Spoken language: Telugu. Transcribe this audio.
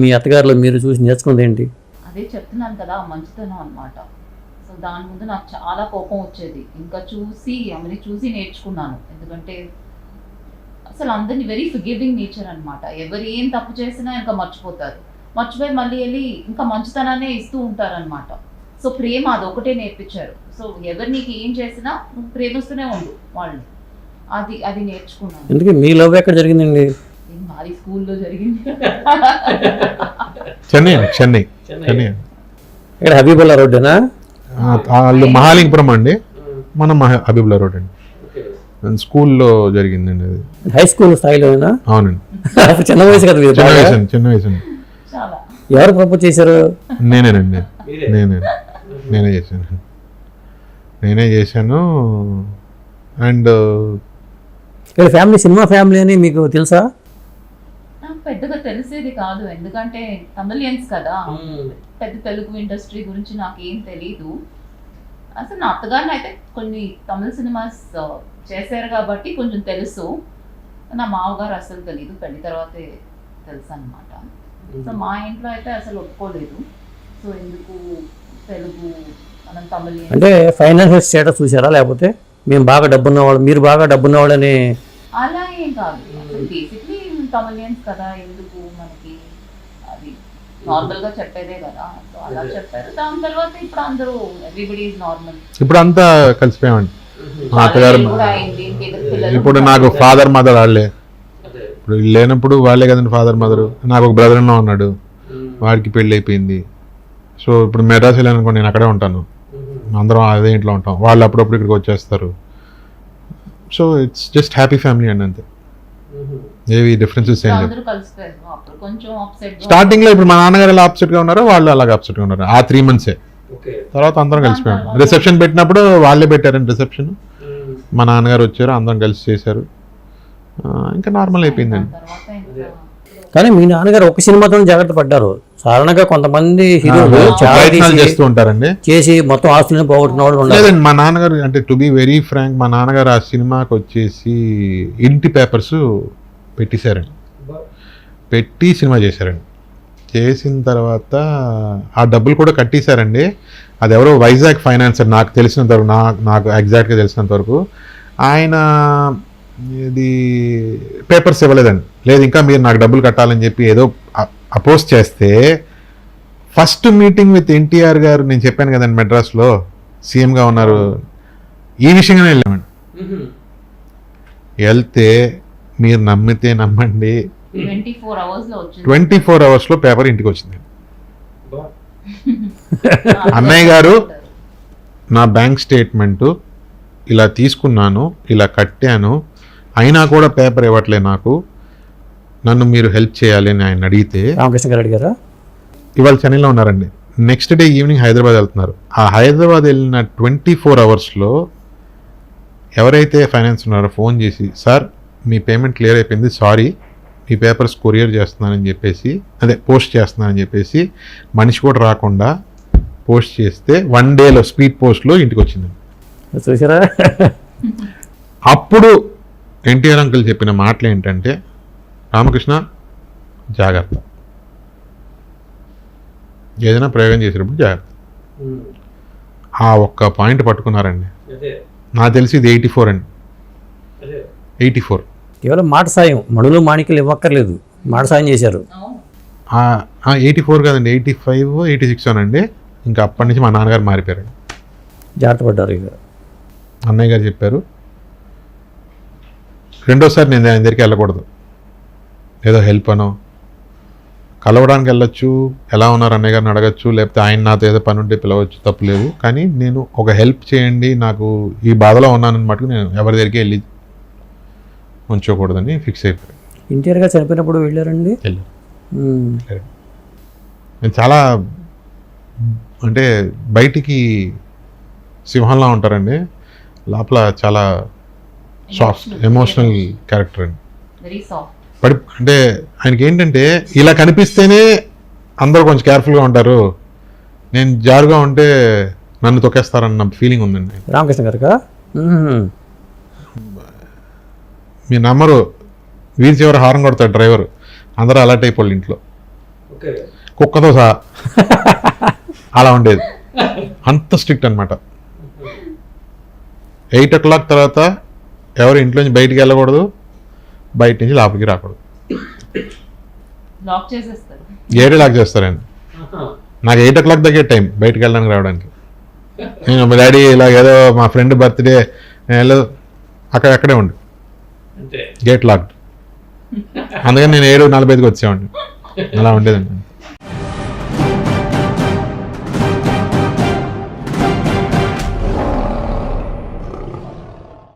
మీ అత్తగారిలో మీరు చూసి నేర్చుకుంది ఏంటి? అదే చెప్తున్నాను కదా, మంచితనం అనమాట. సో దాని ముందు నాకు చాలా కోపం వచ్చేది. ఇంకా ఆమెని చూసి నేర్చుకున్నాను. ఎందుకంటే అసలు అందరినీ వెరీ ఫర్గివింగ్ నేచర్ అనమాట. ఎవరు ఏం తప్పు చేసినా ఇంకా మర్చిపోయి మళ్ళీ వెళ్ళి ఇంకా మంచితనాన్ని ఇస్తూ ఉంటారనమాట. సో ప్రేమ అదొకటే నేర్పించారు. సో ఎవరు నీకు ఏం చేసినా నువ్వు ప్రేమిస్తూనే ఉండు వాళ్ళని. అది నేర్చుకున్నాను. ఎందుకు మీ లవ్ ఎక్కడ జరిగిందండి? మాది స్కూల్లో జరిగింది. చెన్నై ఇక్కడ హబీబుల్లా రోడ్డేనా? వాళ్ళు మహాలింగపురం అండి, మనం హబీబుల్లా రోడ్ అండి. స్కూల్లో జరిగిందండి అది. హై స్కూల్ స్థాయిలోనా? అవునండి. చిన్న వయసు కదా మీరు? చిన్న వయసు అండి. ఎవరు ప్రపోజ్ చేశారు? నేనే చేశాను. అండ్ ఇక్కడ ఫ్యామిలీ సినిమా ఫ్యామిలీ అని మీకు తెలుసా? నాకు పెద్దగా తెలిసేది కాదు, ఎందుకంటే తమిళియన్స్ కదా. పెద్ద తెలుగు ఇండస్ట్రీ గురించి నాకేం తెలీదు. అసలు నా అత్తగారిని అయితే కొన్ని తమిళ సినిమాస్ చేశారు కాబట్టి కొంచెం తెలుసు. నా మామగారు అసలు తెలీదు, పెళ్లి తర్వాతే తెలుసు అనమాట. సో మా ఇంట్లో అయితే అసలు ఒప్పుకోలేదు. సో ఎందుకు తెలుగు, మనం తమిళ అంటే ఫైనాన్షియల్ స్టేటస్ చూసారా, లేకపోతే మేము బాగా డబ్బున్నవాళ్ళు మీరు బాగా డబ్బున్నవాళ్ళని? అలా ఏం కాదు, బేసిక్లీ తమిళియన్స్ కదా, ఎందుకు మనకి అది నార్మల్ గా చెప్పేదే కదా. సో అలా చెప్పారు. దాని తర్వాత ఇప్పుడు అందరూ ఎవ్రీబడి ఈజ్ నార్మల్. ఇప్పుడు అంతా కలిసిపోయామండి. మా అత్తగారు ఇప్పుడు నాకు ఫాదర్ మదర్ వాళ్ళే. ఇప్పుడు లేనప్పుడు వాళ్ళే కదండి ఫాదర్ మదర్. నాకు ఒక బ్రదర్ ఇన్ లా ఉన్నాడు, వాడికి పెళ్ళి అయిపోయింది. సో ఇప్పుడు మెడ్రాస్ వెళ్ళానుకోండి, నేను అక్కడే ఉంటాను, అందరం అదే ఇంట్లో ఉంటాం. వాళ్ళు అప్పుడప్పుడు ఇక్కడికి వచ్చేస్తారు. So it's just happy family అండి, అంతే. ఏవి డిఫరెన్సెస్ ఏం లేదు. స్టార్టింగ్ లో ఇప్పుడు మా నాన్నగారు ఎలా ఆప్సెట్ గా ఉన్నారో వాళ్ళు అలాగే ఆప్సెట్ గా ఉన్నారు ఆ 3 months. తర్వాత అందరం కలిసిపోయాం. రిసెప్షన్ పెట్టినప్పుడు వాళ్ళే పెట్టారండి రిసెప్షన్. మా నాన్నగారు వచ్చారు, అందరం కలిసి చేశారు. ఇంకా నార్మల్ అయిపోయిందండి. కానీ మీ నాన్నగారు ఒక సినిమాతో జాగ్రత్త పడ్డారు. సాధారణంగా కొంతమంది హీరోలు ప్రయత్నాలు చేస్తూ ఉంటారండి, చేసి మొత్తం ఆస్తులను పోగొట్టిన వాళ్ళు ఉన్నారు. లేదండి, మా నాన్నగారు అంటే టు బి వెరీ ఫ్రాంక్, మా నాన్నగారు ఆ సినిమాకి వచ్చేసి ఇంటి పేపర్స్ పెట్టేశారండి, పెట్టి సినిమా చేశారండి. చేసిన తర్వాత ఆ డబ్బులు కూడా కట్టేశారండి. అది ఎవరో వైజాగ్ ఫైనాన్సర్, నాకు తెలిసినంత వరకు, నాకు ఎగ్జాక్ట్గా తెలిసినంత వరకు ఆయన ఇది పేపర్స్ ఇవ్వలేదండి. లేదు ఇంకా మీరు నాకు డబ్బులు కట్టాలని చెప్పి ఏదో అపోజ్ చేస్తే, ఫస్ట్ మీటింగ్ విత్ ఎన్టీఆర్ గారు, నేను చెప్పాను కదండి మెడ్రాస్లో సీఎంగా ఉన్నారు, ఈ విషయంగానే వెళ్ళామండి. వెళ్తే మీరు నమ్మితే నమ్మండి, 24 hours పేపర్ ఇంటికి వచ్చింది. అన్నయ్య గారు నా బ్యాంక్ స్టేట్మెంటు ఇలా తీసుకున్నాను, ఇలా కట్టాను, అయినా కూడా పేపర్ ఇవ్వట్లే నాకు, నన్ను మీరు హెల్ప్ చేయాలి అని ఆయన అడిగితే, రామకృష్ణ గారు అడిగారా? ఇవాళ చెన్నైలో ఉన్నారండి, నెక్స్ట్ డే ఈవినింగ్ హైదరాబాద్ వెళ్తున్నారు. ఆ హైదరాబాద్ వెళ్ళిన 24 hours ఎవరైతే ఫైనాన్స్ ఉన్నారో ఫోన్ చేసి, సార్ మీ పేమెంట్ క్లియర్ అయిపోయింది, సారీ మీ పేపర్స్ కొరియర్ చేస్తున్నానని చెప్పేసి, అదే పోస్ట్ చేస్తున్నానని చెప్పేసి, మనిషి కూడా రాకుండా పోస్ట్ చేస్తే 1 dayలో స్పీడ్ పోస్ట్లో ఇంటికి వచ్చింది. చూసారా? అప్పుడు ఎన్టీఆర్ అంకుల్ చెప్పిన మాటలు ఏంటంటే, రామకృష్ణ జాగ్రత్త, ఏదైనా ప్రయోగం చేసేటప్పుడు జాగ్రత్త. ఆ ఒక్క పాయింట్ పట్టుకున్నారండి. నాకు తెలిసి ఇది 84 అండి, 84. కేవలం మాట సాయం, మణులు మాణిక్యాలు ఇవ్వక్కర్లేదు, మాట సాయం చేశారు. 84 కాదండి, 85, 86 అనండి. ఇంకా అప్పటి నుంచి మా నాన్నగారు మారిపోయారు, జాగ్రత్త పడ్డారు. ఇక అన్నయ్య గారు చెప్పారు, రెండోసారి నేను ఆయన దగ్గరికి వెళ్ళకూడదు, ఏదో హెల్ప్ అనో, కలవడానికి వెళ్ళొచ్చు, ఎలా ఉన్నారు అన్నయ్య గారిని అడగచ్చు, లేకపోతే ఆయన నాతో ఏదో పని ఉంటే పిలవచ్చు, తప్పులేదు. కానీ నేను ఒక హెల్ప్ చేయండి, నాకు ఈ బాధలో ఉన్నానని మటుకు నేను ఎవరి దగ్గరికి వెళ్ళి ఉంచకూడదని ఫిక్స్ అయిపోయాను. ఎన్టీఆర్ గారు చనిపోయినప్పుడు వెళ్ళారండి? నేను చాలా అంటే బయటికి సింహంలా ఉంటారండి, లోపల చాలా సాఫ్ట్ ఎమోషనల్ క్యారెక్టర్ అండి. అంటే ఆయనకి ఏంటంటే ఇలా కనిపిస్తేనే అందరూ కొంచెం కేర్ఫుల్గా ఉంటారు, నేను జారుగా ఉంటే నన్ను తొక్కేస్తారన్న ఫీలింగ్ ఉందండి. రామకృష్ణ గారు మీ నమ్మరు, వీరి చివరి హారం కొడతాడు డ్రైవర్, అందరూ అలర్ట్ అయిపోవాలి ఇంట్లో. కుక్కతో సహా అలా ఉండేది. అంత స్ట్రిక్ట్ అనమాట. 8 o'clock తర్వాత ఎవరు ఇంట్లో నుంచి బయటికి వెళ్ళకూడదు, బయట నుంచి లోపలికి రాకూడదు. లాక్ చేసేస్తారు. గేటే లాక్ చేస్తారండి. నాకు 8 o'clock దగ్గర టైం బయటికి వెళ్ళడానికి రావడానికి. నేను మా డాడీ ఇలా ఏదో మా ఫ్రెండ్ బర్త్డే వెళ్ళదు, అక్కడే ఉండు, గేట్ లాక్డ్. అందుకని నేను 7:45కి వచ్చేవాడిని. అలా ఉండేదండి.